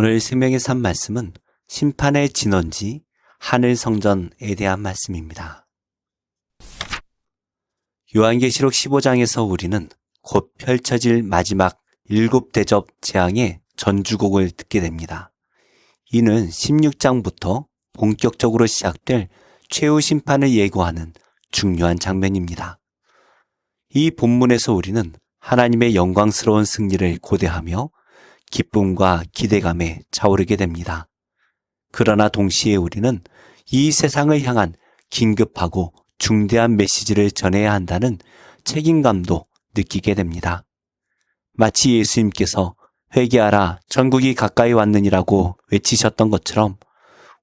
오늘 생명의 산 말씀은 심판의 진원지 하늘 성전에 대한 말씀입니다. 요한계시록 15장에서 우리는 곧 펼쳐질 마지막 7대접 재앙의 전주곡을 듣게 됩니다. 이는 16장부터 본격적으로 시작될 최후 심판을 예고하는 중요한 장면입니다. 이 본문에서 우리는 하나님의 영광스러운 승리를 고대하며 기쁨과 기대감에 차오르게 됩니다. 그러나 동시에 우리는 이 세상을 향한 긴급하고 중대한 메시지를 전해야 한다는 책임감도 느끼게 됩니다. 마치 예수님께서 회개하라 천국이 가까이 왔느니라고 외치셨던 것처럼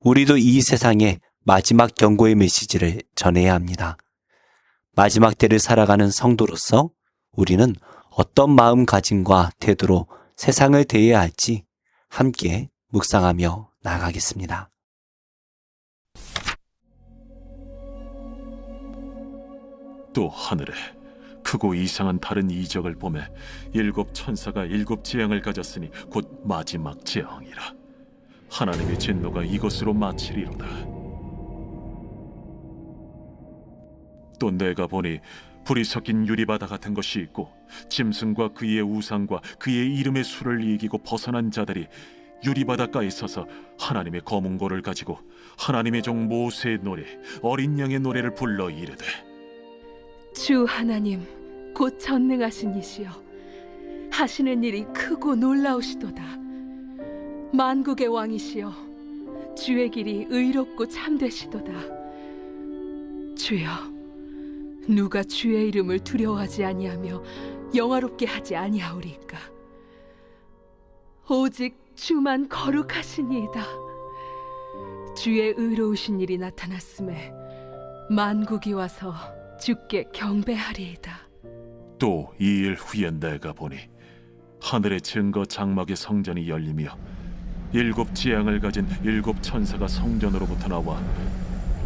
우리도 이 세상에 마지막 경고의 메시지를 전해야 합니다. 마지막 때를 살아가는 성도로서 우리는 어떤 마음가짐과 태도로 세상을 대해야 할지 함께 묵상하며 나아가겠습니다. 또 하늘에 크고 이상한 다른 이적을 보매 7 천사가 7 재앙을 가졌으니 곧 마지막 재앙이라. 하나님의 진노가 이것으로 마치리로다. 또 내가 보니 불이 섞인 유리바다 같은 것이 있고 짐승과 그의 우상과 그의 이름의 수를 이기고 벗어난 자들이 유리바닷가에 서서 하나님의 검은고를 가지고 하나님의 종 모세의 노래 어린 양의 노래를 불러 이르되 주 하나님 곧 전능하신 이시여 하시는 일이 크고 놀라우시도다. 만국의 왕이시여 주의 길이 의롭고 참되시도다. 주여 누가 주의 이름을 두려워하지 아니하며 영화롭게 하지 아니하오리까. 오직 주만 거룩하시니이다. 주의 의로우신 일이 나타났음에 만국이 와서 주께 경배하리이다. 또 이 일 후에 내가 보니 하늘의 증거 장막의 성전이 열리며 7 재앙을 가진 7 천사가 성전으로부터 나와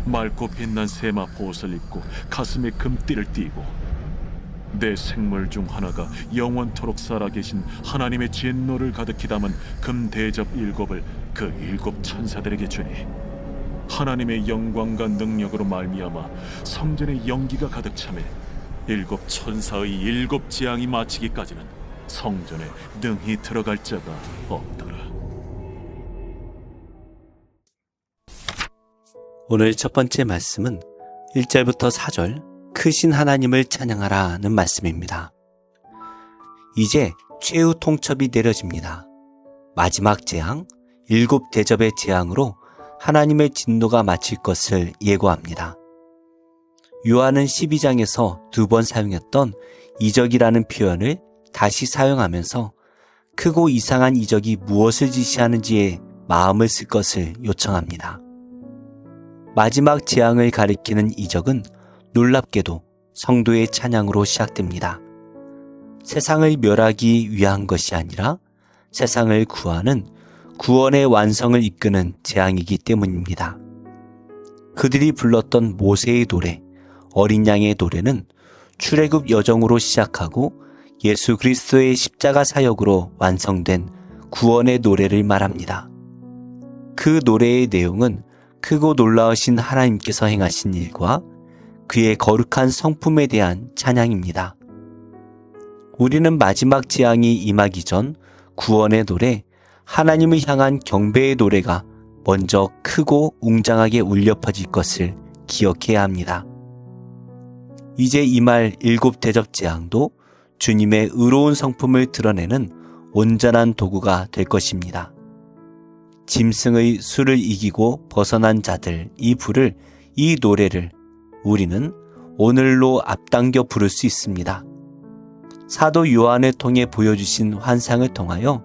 맑고 빛난 세마 보옷을 입고 가슴에 금띠를 띠고 내 생물 중 하나가 영원토록 살아계신 하나님의 진노를 가득히 담은 금 대접 7을 그 7 천사들에게 주니 하나님의 영광과 능력으로 말미암아 성전에 연기가 가득 차매 7 천사의 7 재앙이 마치기까지는 성전에 능히 들어갈 자가 없더라. 오늘 첫 번째 말씀은 1절부터 4절 크신 하나님을 찬양하라는 말씀입니다. 이제 최후 통첩이 내려집니다. 마지막 재앙, 7 대접의 재앙으로 하나님의 진노가 마칠 것을 예고합니다. 요한은 12장에서 2번 사용했던 이적이라는 표현을 다시 사용하면서 크고 이상한 이적이 무엇을 지시하는지에 마음을 쓸 것을 요청합니다. 마지막 재앙을 가리키는 이적은 놀랍게도 성도의 찬양으로 시작됩니다. 세상을 멸하기 위한 것이 아니라 세상을 구하는 구원의 완성을 이끄는 재앙이기 때문입니다. 그들이 불렀던 모세의 노래, 어린 양의 노래는 출애굽 여정으로 시작하고 예수 그리스도의 십자가 사역으로 완성된 구원의 노래를 말합니다. 그 노래의 내용은 크고 놀라우신 하나님께서 행하신 일과 그의 거룩한 성품에 대한 찬양입니다. 우리는 마지막 재앙이 임하기 전 구원의 노래, 하나님을 향한 경배의 노래가 먼저 크고 웅장하게 울려 퍼질 것을 기억해야 합니다. 이제 임할 7 대접 재앙도 주님의 의로운 성품을 드러내는 온전한 도구가 될 것입니다. 짐승의 수를 이기고 벗어난 자들, 이 불을, 이 노래를 우리는 오늘로 앞당겨 부를 수 있습니다. 사도 요한을 통해 보여주신 환상을 통하여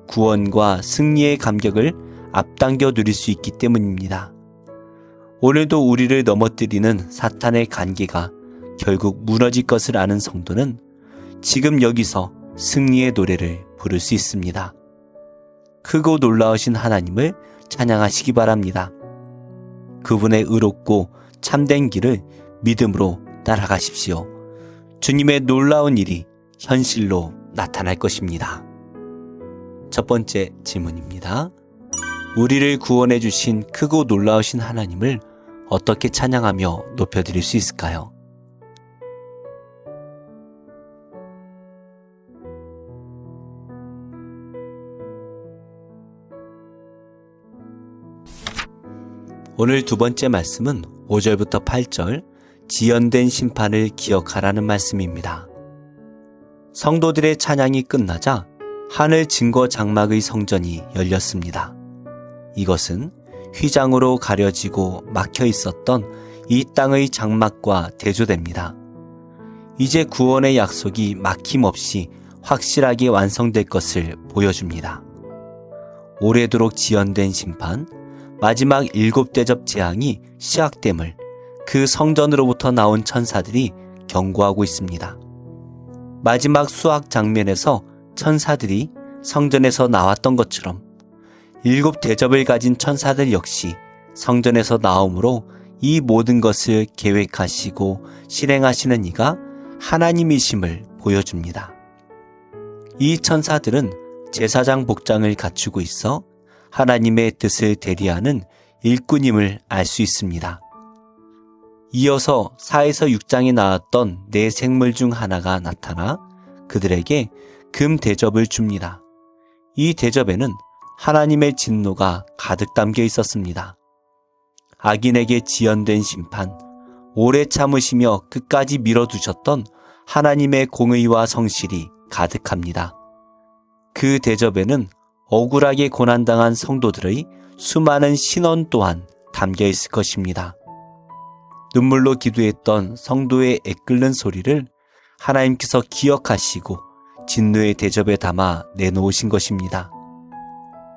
구원과 승리의 감격을 앞당겨 누릴 수 있기 때문입니다. 오늘도 우리를 넘어뜨리는 사탄의 관계가 결국 무너질 것을 아는 성도는 지금 여기서 승리의 노래를 부를 수 있습니다. 크고 놀라우신 하나님을 찬양하시기 바랍니다. 그분의 의롭고 참된 길을 믿음으로 따라가십시오. 주님의 놀라운 일이 현실로 나타날 것입니다. 첫 번째 질문입니다. 우리를 구원해 주신 크고 놀라우신 하나님을 어떻게 찬양하며 높여드릴 수 있을까요? 오늘 두 번째 말씀은 5절부터 8절 지연된 심판을 기억하라는 말씀입니다. 성도들의 찬양이 끝나자 하늘 증거 장막의 성전이 열렸습니다. 이것은 휘장으로 가려지고 막혀 있었던 이 땅의 장막과 대조됩니다. 이제 구원의 약속이 막힘없이 확실하게 완성될 것을 보여줍니다. 오래도록 지연된 심판, 마지막 7대접 재앙이 시작됨을 그 성전으로부터 나온 천사들이 경고하고 있습니다. 마지막 수학 장면에서 천사들이 성전에서 나왔던 것처럼 7대접을 가진 천사들 역시 성전에서 나옴으로 이 모든 것을 계획하시고 실행하시는 이가 하나님이심을 보여줍니다. 이 천사들은 제사장 복장을 갖추고 있어 하나님의 뜻을 대리하는 일꾼임을 알 수 있습니다. 이어서 4에서 6장에 나왔던 네 생물 중 하나가 나타나 그들에게 금 대접을 줍니다. 이 대접에는 하나님의 진노가 가득 담겨 있었습니다. 악인에게 지연된 심판, 오래 참으시며 끝까지 밀어두셨던 하나님의 공의와 성실이 가득합니다. 그 대접에는 억울하게 고난당한 성도들의 수많은 신원 또한 담겨 있을 것입니다. 눈물로 기도했던 성도의 애끓는 소리를 하나님께서 기억하시고 진노의 대접에 담아 내놓으신 것입니다.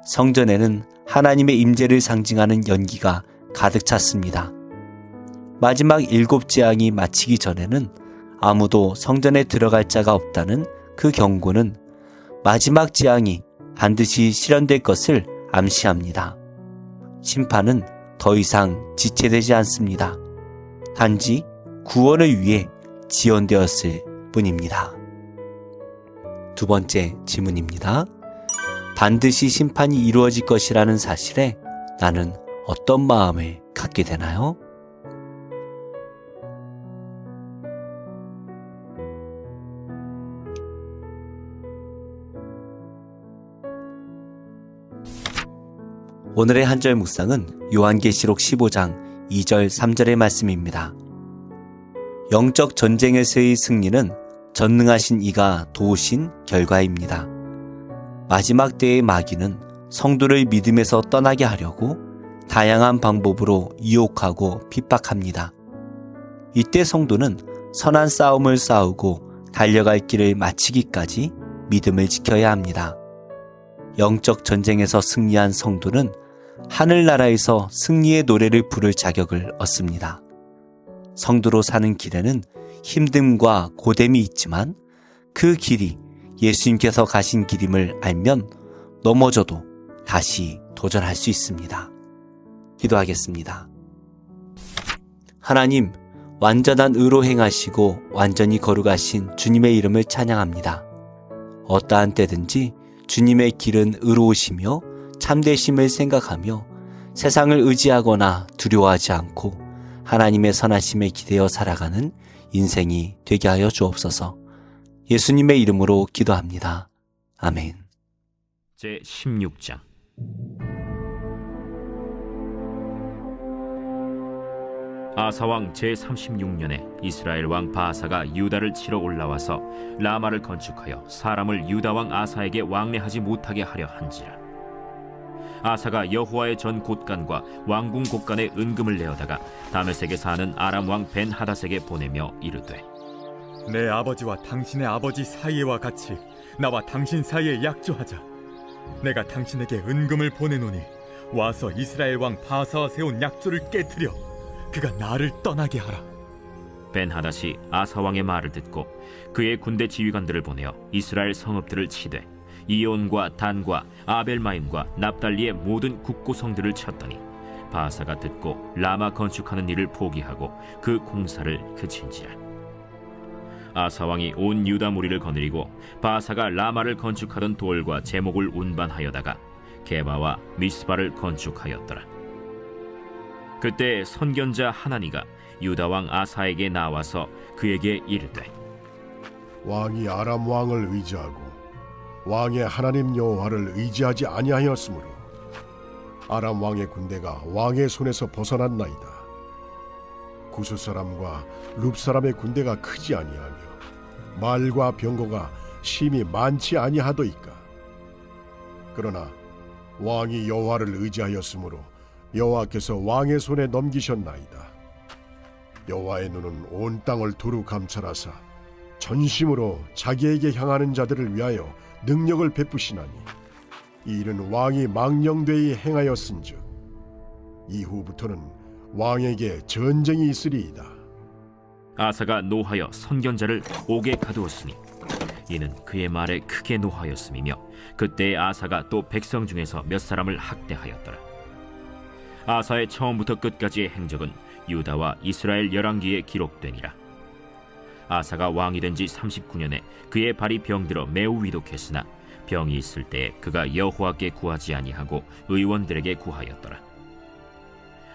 성전에는 하나님의 임재를 상징하는 연기가 가득 찼습니다. 마지막 7재앙이 마치기 전에는 아무도 성전에 들어갈 자가 없다는 그 경고는 마지막 재앙이 반드시 실현될 것을 암시합니다. 심판은 더 이상 지체되지 않습니다. 단지 구원을 위해 지연되었을 뿐입니다. 두 번째 질문입니다. 반드시 심판이 이루어질 것이라는 사실에 나는 어떤 마음을 갖게 되나요? 오늘의 한절 묵상은 요한계시록 15장 2절 3절의 말씀입니다. 영적 전쟁에서의 승리는 전능하신 이가 도우신 결과입니다. 마지막 때의 마귀는 성도를 믿음에서 떠나게 하려고 다양한 방법으로 유혹하고 핍박합니다. 이때 성도는 선한 싸움을 싸우고 달려갈 길을 마치기까지 믿음을 지켜야 합니다. 영적 전쟁에서 승리한 성도는 하늘나라에서 승리의 노래를 부를 자격을 얻습니다. 성도로 사는 길에는 힘듦과 고됨이 있지만 그 길이 예수님께서 가신 길임을 알면 넘어져도 다시 도전할 수 있습니다. 기도하겠습니다. 하나님, 완전한 의로 행하시고 완전히 거룩하신 주님의 이름을 찬양합니다. 어떠한 때든지 주님의 길은 의로우시며 참되심을 생각하며 세상을 의지하거나 두려워하지 않고 하나님의 선하심에 기대어 살아가는 인생이 되게 하여 주옵소서. 예수님의 이름으로 기도합니다. 아멘. 제16장 아사왕 제36년에 이스라엘 왕 바아사가 유다를 치러 올라와서 라마를 건축하여 사람을 유다왕 아사에게 왕래하지 못하게 하려 한지라. 아사가 여호와의 전 곳간과 왕궁 곳간에 은금을 내어다가 다메섹에 사는 아람 왕 벤하닷에게 보내며 이르되 내 아버지와 당신의 아버지 사이와 같이 나와 당신 사이에 약조하자. 내가 당신에게 은금을 보내노니 와서 이스라엘 왕 바아사와 세운 약조를 깨트려 그가 나를 떠나게 하라. 벤하닷이 아사 왕의 말을 듣고 그의 군대 지휘관들을 보내어 이스라엘 성읍들을 치되 이온과 단과 아벨마임과 납달리의 모든 국고성들을 쳤더니 바아사가 듣고 라마 건축하는 일을 포기하고 그 공사를 그친지라. 아사 왕이 온 유다 무리를 거느리고 바사가 라마를 건축하던 돌과 제목을 운반하여다가 게바와 미스바를 건축하였더라. 그때 선견자 하나니가 유다 왕 아사에게 나와서 그에게 이르되 왕이 아람 왕을 의지하고 왕의 하나님 여호와를 의지하지 아니하였으므로 아람 왕의 군대가 왕의 손에서 벗어났나이다. 구스 사람과 룹 사람의 군대가 크지 아니하며 말과 병거가 심히 많지 아니하도이까. 그러나 왕이 여호와를 의지하였으므로 여호와께서 왕의 손에 넘기셨나이다. 여호와의 눈은 온 땅을 두루 감찰하사 전심으로 자기에게 향하는 자들을 위하여 능력을 베푸시나니 이 일은 왕이 망령되이 행하였은즉 이후부터는 왕에게 전쟁이 있으리이다. 아사가 노하여 선견자를 옥에 가두었으니 이는 그의 말에 크게 노하였음이며 그때 아사가 또 백성 중에서 몇 사람을 학대하였더라. 아사의 처음부터 끝까지의 행적은 유다와 이스라엘 열왕기에 기록되니라. 아사가 왕이 된 지 39년에 그의 발이 병들어 매우 위독했으나 병이 있을 때에 그가 여호와께 구하지 아니하고 의원들에게 구하였더라.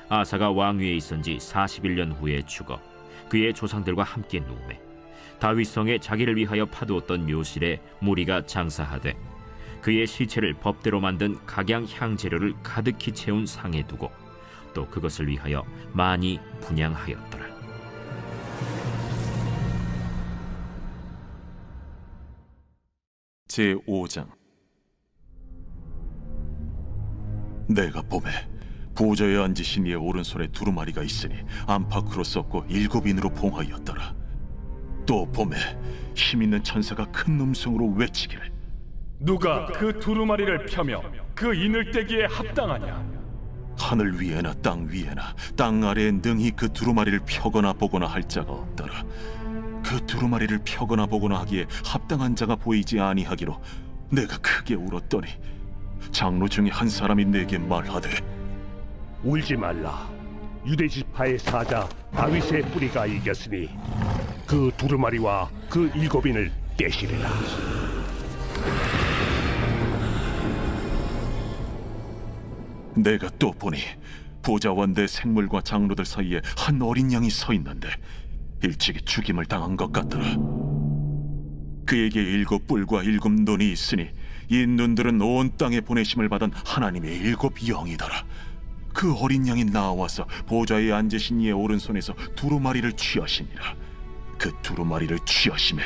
아사가 왕위에 있은 지 41년 후에 죽어 그의 조상들과 함께 누우매 다윗성에 자기를 위하여 파두었던 묘실에 무리가 장사하되 그의 시체를 법대로 만든 각양 향재료를 가득히 채운 상에 두고 또 그것을 위하여 많이 분향하였더라. 제5장. 내가 봄에 보좌에 앉으신 이의 오른손에 두루마리가 있으니 안팎으로 썩고 7인으로 봉하였더라. 또 봄에 힘있는 천사가 큰 음성으로 외치기를 누가 그 두루마리를 펴며 그 인을 떼기에 합당하냐? 하늘 위에나 땅 위에나 땅 아래에 능히 그 두루마리를 펴거나 보거나 할 자가 없더라. 그 두루마리를 펴거나 보거나 하기에 합당한 자가 보이지 아니하기로 내가 크게 울었더니 장로 중에 한 사람이 내게 말하되 울지 말라. 유대 지파의 사자 다윗의 뿌리가 이겼으니 그 두루마리와 그 7인을 떼시리라. 내가 또 보니 보좌와 내 생물과 장로들 사이에 한 어린 양이 서 있는데 일찍이 죽임을 당한 것 같더라. 그에게 7뿔과 7눈이 있으니 이 눈들은 온 땅에 보내심을 받은 하나님의 7영이더라. 그 어린 양이 나와서 보좌에 앉으신 이의 오른손에서 두루마리를 취하시니라. 그 두루마리를 취하심에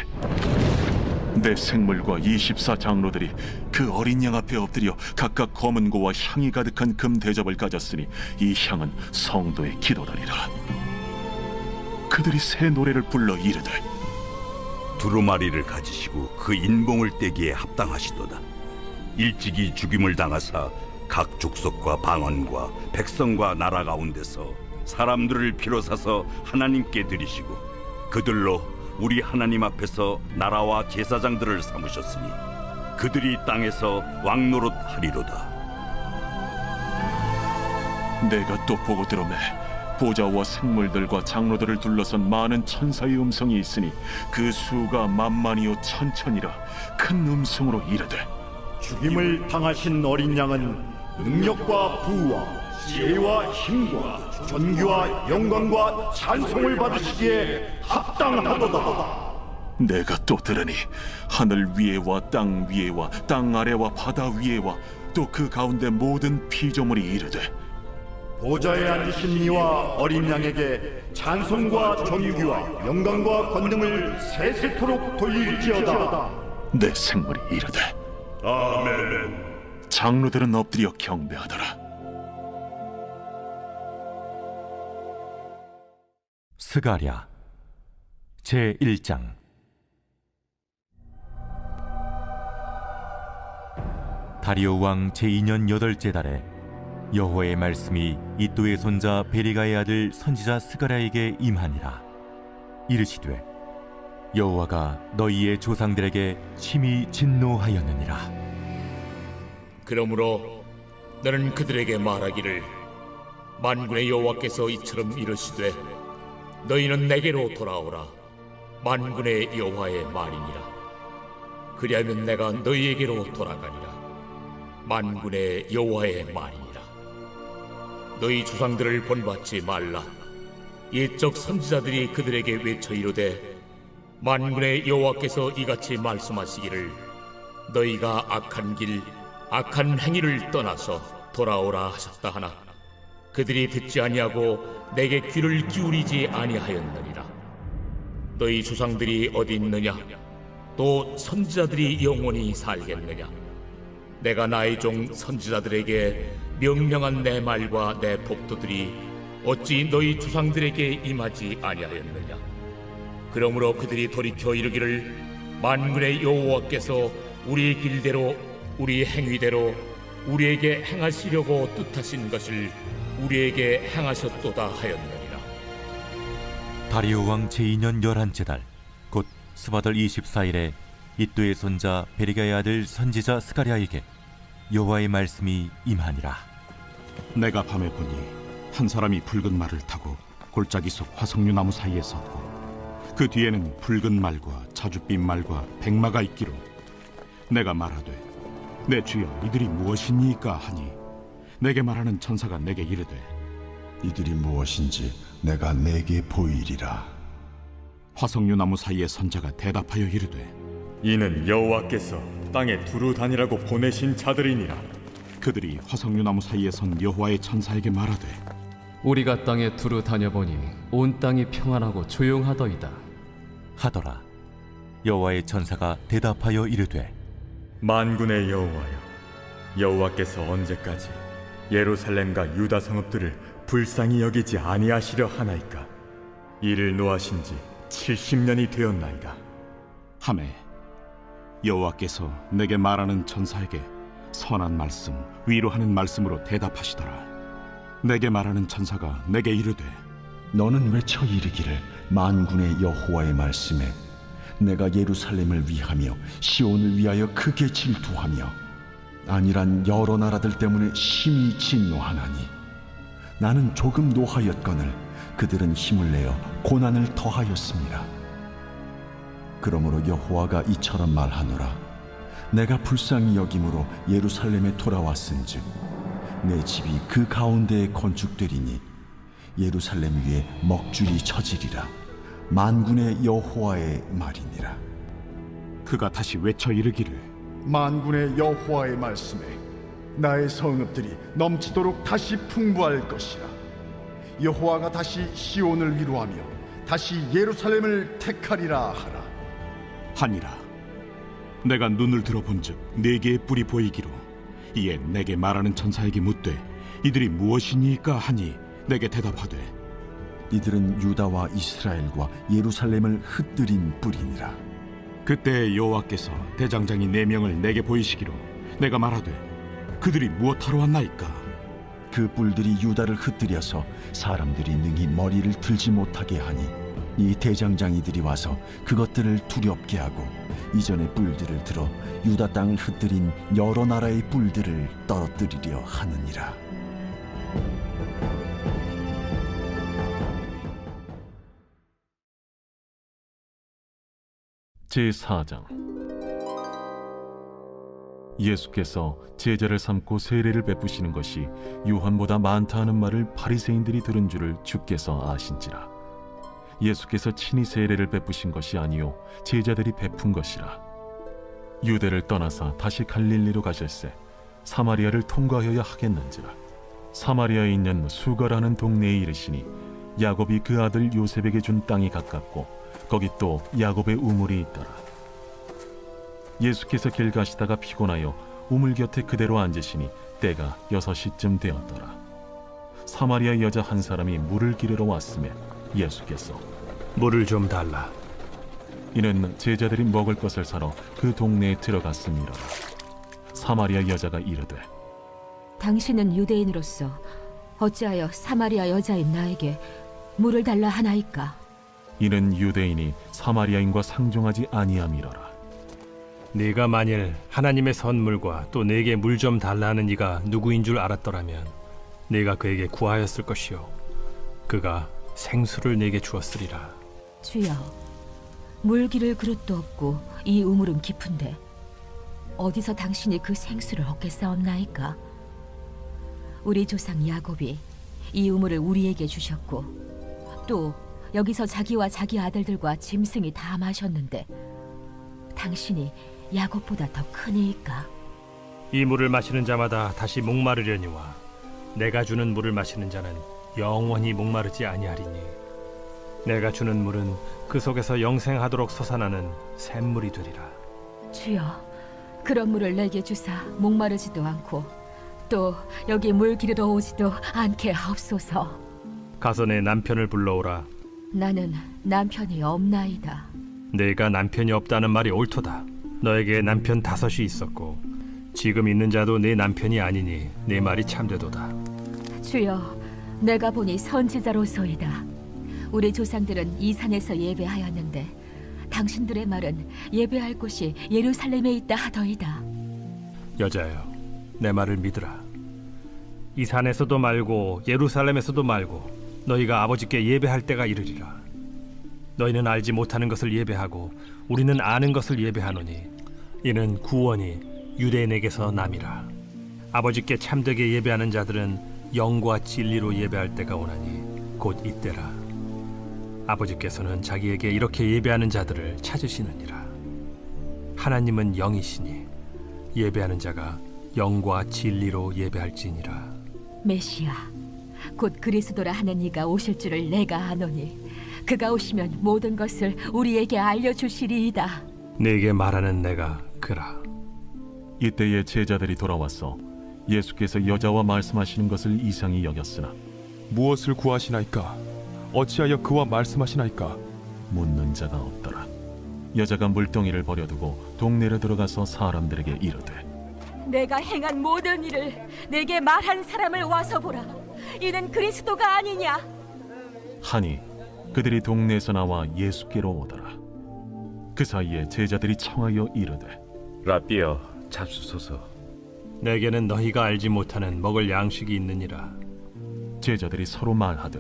내 생물과 24장로들이 그 어린 양 앞에 엎드려 각각 검은 고와 향이 가득한 금 대접을 가졌으니 이 향은 성도의 기도다리라. 그들이 새 노래를 불러 이르되 두루마리를 가지시고 그 인봉을 떼기에 합당하시도다. 일찍이 죽임을 당하사 각 족속과 방언과 백성과 나라 가운데서 사람들을 피로 사서 하나님께 드리시고 그들로 우리 하나님 앞에서 나라와 제사장들을 삼으셨으니 그들이 땅에서 왕노릇 하리로다. 내가 또 보고 들으매 보좌와 생물들과 장로들을 둘러선 많은 천사의 음성이 있으니 그 수가 만만이요 천천이라 큰 음성으로 이르되 죽임을 당하신 어린 양은 능력과 부와 지혜와 힘과 존귀와 영광과 찬송을 받으시기에 합당하도다. 내가 또 들으니 하늘 위에와 땅 위에와 땅 아래와 바다 위에와 또 그 가운데 모든 피조물이 이르되 보좌에 앉으신 이와 어린 양에게 찬송과 존귀와 영광과 권능을 세세토록 돌릴지어다. 내 생물이 이르되 아멘. 장로들은 엎드려 경배하더라. 스가랴 제1장. 다리오 왕 제2년 8째 달에 여호와의 말씀이 이또의 손자 베리가의 아들 선지자 스가랴에게 임하니라. 이르시되 여호와가 너희의 조상들에게 심히 진노하였느니라. 그러므로 너는 그들에게 말하기를 만군의 여호와께서 이처럼 이르시되 너희는 내게로 돌아오라. 만군의 여호와의 말이니라. 그리하면 내가 너희에게로 돌아가리라. 만군의 여호와의 말이니라. 너희 조상들을 본받지 말라. 옛적 선지자들이 그들에게 외쳐 이르되 만군의 여호와께서 이같이 말씀하시기를 너희가 악한 길 악한 행위를 떠나서 돌아오라 하셨다 하나 그들이 듣지 아니하고 내게 귀를 기울이지 아니하였느니라. 너희 조상들이 어디 있느냐? 또 선지자들이 영원히 살겠느냐? 내가 나의 종 선지자들에게 명령한 내 말과 내 법도들이 어찌 너희 조상들에게 임하지 아니하였느냐? 그러므로 그들이 돌이켜 이르기를 만군의 여호와께서 우리 길대로 우리 행위대로 우리에게 행하시려고 뜻하신 것을 우리에게 행하셨도다 하였느니라. 다리오 왕 제2년 11째 달 곧 스바들 24일에 이또의 손자 베리가의 아들 선지자 스가랴에게 여호와의 말씀이 임하니라. 내가 밤에 보니 한 사람이 붉은 말을 타고 골짜기 속 화석류 나무 사이에 섰고 그 뒤에는 붉은 말과 자줏빛 말과 백마가 있기로 내가 말하되 내 주여 이들이 무엇이니까 하니 내게 말하는 천사가 내게 이르되 이들이 무엇인지 내가 내게 보이리라. 화석류 나무 사이에 선 자가 대답하여 이르되 이는 여호와께서 땅에 두루 다니라고 보내신 자들이니라. 그들이 화석류 나무 사이에 선 여호와의 천사에게 말하되 우리가 땅에 두루 다녀보니 온 땅이 평안하고 조용하더이다 하더라. 여호와의 천사가 대답하여 이르되 만군의 여호와여, 여호와께서 언제까지 예루살렘과 유다 성읍들을 불쌍히 여기지 아니하시려 하나이까? 이를 노하신 지 70년이 되었나이다. 하매 여호와께서 내게 말하는 천사에게 선한 말씀 위로하는 말씀으로 대답하시더라. 내게 말하는 천사가 내게 이르되 너는 외쳐 이르기를 만군의 여호와의 말씀에 내가 예루살렘을 위하며 시온을 위하여 크게 질투하며 아니란 여러 나라들 때문에 심히 진노하나니 나는 조금 노하였거늘 그들은 힘을 내어 고난을 더하였습니다. 그러므로 여호와가 이처럼 말하노라. 내가 불쌍히 여김으로 예루살렘에 돌아왔은즉 내 집이 그 가운데에 건축되리니 예루살렘 위에 먹줄이 쳐지리라. 만군의 여호와의 말이니라. 그가 다시 외쳐 이르기를 만군의 여호와의 말씀에 나의 성읍들이 넘치도록 다시 풍부할 것이라. 여호와가 다시 시온을 위로하며 다시 예루살렘을 택하리라 하라. 하니라. 내가 눈을 들어본즉 네 개의 뿔이 보이기로 이에 내게 말하는 천사에게 묻되 이들이 무엇이니까 하니 내게 대답하되 이들은 유다와 이스라엘과 예루살렘을 흩뜨린 뿔이니라. 그때 여호와께서 대장장이 4명을 내게 보이시기로 내가 말하되 그들이 무엇하러 왔나이까? 그 뿔들이 유다를 흩뜨려서 사람들이 능히 머리를 들지 못하게 하니 이 대장장이들이 와서 그것들을 두렵게 하고 이전의 뿔들을 들어 유다 땅을 흩뜨린 여러 나라의 뿔들을 떨어뜨리려 하느니라. 제4장. 예수께서 제자를 삼고 세례를 베푸시는 것이 요한보다 많다 하는 말을 바리새인들이 들은 줄을 주께서 아신지라. 예수께서 친히 세례를 베푸신 것이 아니요 제자들이 베푼 것이라. 유대를 떠나사 다시 갈릴리로 가실새 사마리아를 통과하여야 하겠는지라. 사마리아에 있는 수가라는 동네에 이르시니 야곱이 그 아들 요셉에게 준 땅이 가깝고 거기 또 야곱의 우물이 있더라. 예수께서 길 가시다가 피곤하여 우물 곁에 그대로 앉으시니 때가 6시쯤 되었더라. 사마리아 여자 한 사람이 물을 기르러 왔으며 예수께서 물을 좀 달라. 이는 제자들이 먹을 것을 사러 그 동네에 들어갔음이라. 사마리아 여자가 이르되 당신은 유대인으로서 어찌하여 사마리아 여자인 나에게 물을 달라 하나이까? 이는 유대인이 사마리아인과 상종하지 아니함이로라. 네가 만일 하나님의 선물과 또 내게 물 좀 달라는 이가 누구인 줄 알았더라면 네가 그에게 구하였을 것이요 그가 생수를 내게 주었으리라. 주여, 물 기를 그릇도 없고 이 우물은 깊은데 어디서 당신이 그 생수를 얻겠사옵나이까? 우리 조상 야곱이 이 우물을 우리에게 주셨고 또 여기서 자기와 자기 아들들과 짐승이 다 마셨는데 당신이 야곱보다 더 크니이까? 이 물을 마시는 자마다 다시 목마르려니와 내가 주는 물을 마시는 자는 영원히 목마르지 아니하리니 내가 주는 물은 그 속에서 영생하도록 솟아나는 샘물이 되리라. 주여, 그런 물을 내게 주사 목마르지도 않고 또 여기 물 기르러 오지도 않게 하옵소서. 가서 내 남편을 불러오라. 나는 남편이 없나이다. 내가 남편이 없다는 말이 옳도다. 너에게 남편 5이 있었고 지금 있는 자도 내 남편이 아니니 내 말이 참되도다. 주여, 내가 보니 선지자로소이다. 우리 조상들은 이 산에서 예배하였는데 당신들의 말은 예배할 곳이 예루살렘에 있다 하더이다. 여자여, 내 말을 믿으라. 이 산에서도 말고 예루살렘에서도 말고 너희가 아버지께 예배할 때가 이르리라. 너희는 알지 못하는 것을 예배하고 우리는 아는 것을 예배하노니 이는 구원이 유대인에게서 남이라. 아버지께 참되게 예배하는 자들은 영과 진리로 예배할 때가 오나니 곧 이때라. 아버지께서는 자기에게 이렇게 예배하는 자들을 찾으시느니라. 하나님은 영이시니 예배하는 자가 영과 진리로 예배할지니라. 메시아, 곧 그리스도라 하는 이가 오실 줄을 내가 아노니 그가 오시면 모든 것을 우리에게 알려주시리이다. 네게 말하는 내가 그라. 이때에 제자들이 돌아와서 예수께서 여자와 말씀하시는 것을 이상히 여겼으나 무엇을 구하시나이까? 어찌하여 그와 말씀하시나이까? 묻는 자가 없더라. 여자가 물동이를 버려두고 동네로 들어가서 사람들에게 이르되 내가 행한 모든 일을 내게 말한 사람을 와서 보라. 이는 그리스도가 아니냐? 하니 그들이 동네에서 나와 예수께로 오더라. 그 사이에 제자들이 청하여 이르되 라삐여, 잡수소서. 내게는 너희가 알지 못하는 먹을 양식이 있느니라. 제자들이 서로 말하되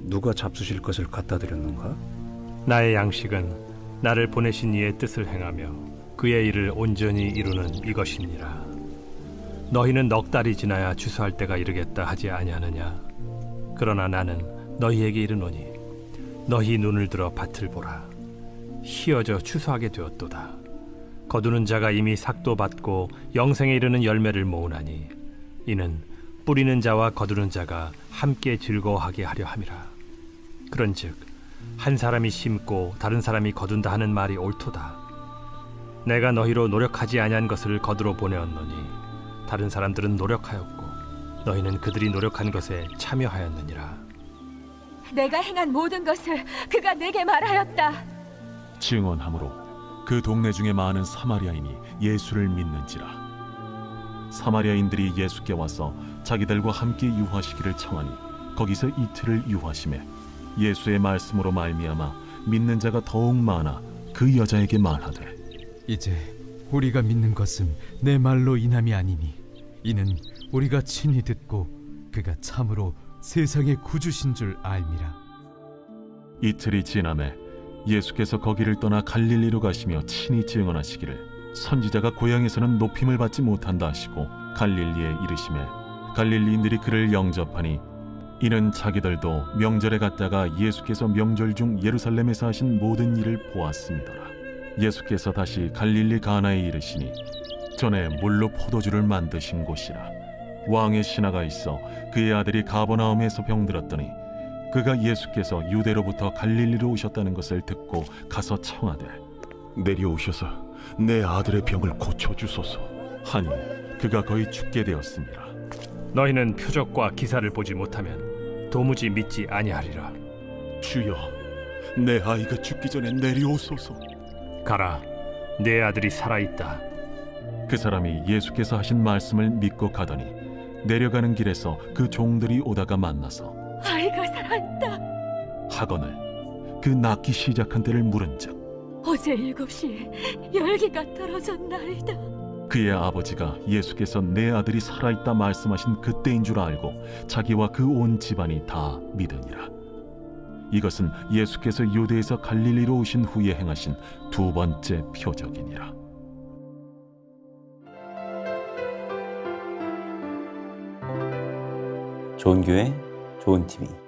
누가 잡수실 것을 갖다 드렸는가? 나의 양식은 나를 보내신 이의 뜻을 행하며 그의 일을 온전히 이루는 이것이니라. 너희는 넉 달이 지나야 추수할 때가 이르겠다 하지 아니하느냐? 그러나 나는 너희에게 이르노니 너희 눈을 들어 밭을 보라. 희어져 추수하게 되었도다. 거두는 자가 이미 삭도 받고 영생에 이르는 열매를 모으나니 이는 뿌리는 자와 거두는 자가 함께 즐거워하게 하려 함이라. 그런즉 한 사람이 심고 다른 사람이 거둔다 하는 말이 옳도다. 내가 너희로 노력하지 아니한 것을 거두러 보내었노니 다른 사람들은 노력하였고 너희는 그들이 노력한 것에 참여하였느니라. 내가 행한 모든 것을 그가 내게 말하였다. 증언하므로 그 동네 중에 많은 사마리아인이 예수를 믿는지라. 사마리아인들이 예수께 와서 자기들과 함께 유하시기를 청하니 거기서 이틀을 유하심에 예수의 말씀으로 말미암아 믿는 자가 더욱 많아 그 여자에게 말하되 이제 우리가 믿는 것은 내 말로 인함이 아니니 이는 우리가 친히 듣고 그가 참으로 세상의 구주신 줄 알미라. 이틀이 지남에 예수께서 거기를 떠나 갈릴리로 가시며 친히 증언하시기를 선지자가 고향에서는 높임을 받지 못한다 하시고 갈릴리에 이르시매 갈릴리인들이 그를 영접하니 이는 자기들도 명절에 갔다가 예수께서 명절 중 예루살렘에서 하신 모든 일을 보았습니다라. 예수께서 다시 갈릴리 가나에 이르시니 전에 물로 포도주를 만드신 곳이라. 왕의 신하가 있어 그의 아들이 가버나움에서 병들었더니 그가 예수께서 유대로부터 갈릴리로 오셨다는 것을 듣고 가서 청하되 내려오셔서 내 아들의 병을 고쳐주소서 하니 그가 거의 죽게 되었습니다. 너희는 표적과 기사를 보지 못하면 도무지 믿지 아니하리라. 주여, 내 아이가 죽기 전에 내려오소서. 가라, 내 아들이 살아있다. 그 사람이 예수께서 하신 말씀을 믿고 가더니 내려가는 길에서 그 종들이 오다가 만나서 아이가 살아있다 하거늘 그 낳기 시작한 때를 물은즉 어제 7시에 열기가 떨어졌나이다. 그의 아버지가 예수께서 내 아들이 살아있다 말씀하신 그때인 줄 알고 자기와 그 온 집안이 다 믿으니라. 이것은 예수께서 유대에서 갈릴리로 오신 후에 행하신 두 번째 표적이니라. 좋은 교회, 좋은 TV.